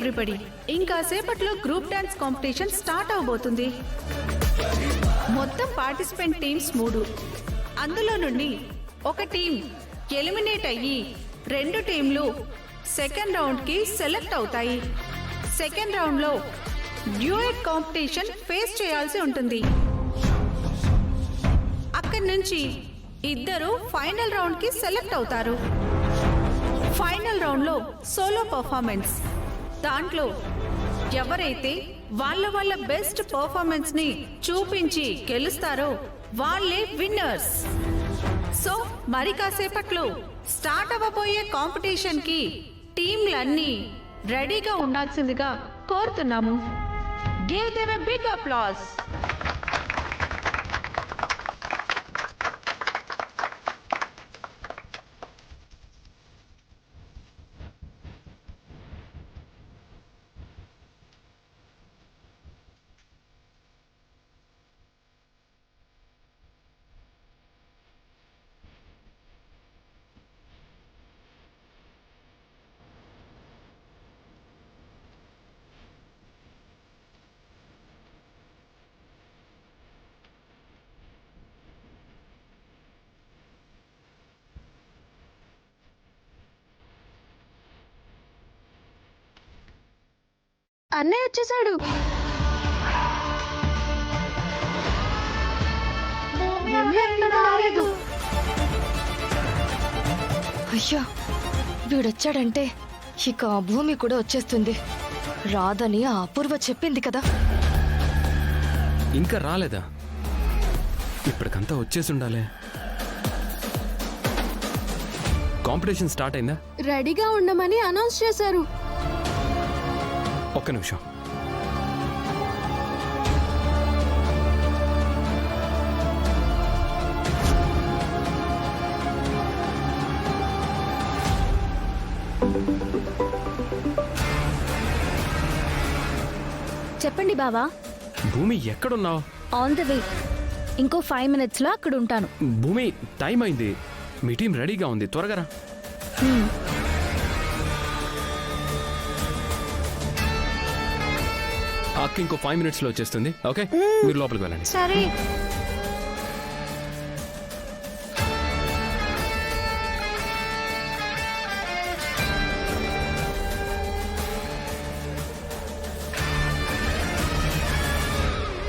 Everybody, ఇంకా సేపట్లో group dance competition start అవబోతుంది. మొత్తం పార్టిసిపెంట్ టీమ్స్ 3. అందులో నుండి ఒక టీం ఎలిమినేట్ అయ్యి 2 టీంలు సెకండ్ రౌండ్ కి సెలెక్ట్ అవుతాయి. సెకండ్ రౌండ్ లో డ్యూయట్ కాంపిటీషన్ ఫేస్ చేయాల్సి ఉంటుంది. అక్కడి నుంచి ఇద్దరు ఫైనల్ రౌండ్ కి సెలెక్ట్ అవుతారు. ఫైనల్ రౌండ్ లో సోలో పర్ఫార్మెన్స్. దాంట్లో ఎవరైతే వాళ్ళ బెస్ట్ పర్ఫార్మెన్స్ ని చూపించి గెలుస్తారో వాళ్ళే విన్నర్స్. సో మరి కాసేపట్లో స్టార్ట్ అవ్వబోయే కాంపిటీషన్ కి టీంలన్నీ రెడీగా ఉండాల్సిందిగా కోరుతున్నాము. Give them a big applause. అన్నయ్య వచ్చేసాడు. అయ్యా, వీడొచ్చాడంటే ఇక ఆ భూమి కూడా వచ్చేస్తుంది. రాదని ఆ అపూర్వ చెప్పింది కదా. ఇంకా రాలేదా? ఇప్పటికంతా వచ్చేసి ఉండాలి. కాంపిటీషన్ స్టార్ట్ అయిందా? రెడీగా ఉండమని అనౌన్స్ చేశారు. ఒక్క నిమిషం. చెప్పండి బావా. భూమి ఎక్కడున్నావు? On the way. ఇంకో 5 minutes లో అక్కడ ఉంటాను. భూమి, టైం అయింది. మీ టీం రెడీగా ఉంది, త్వరగా రా. అక్క ఇంకో 5 minutes లో వచ్చేస్తుంది. ఓకే, మీరు లోపలికి వెళ్ళండి. సరే.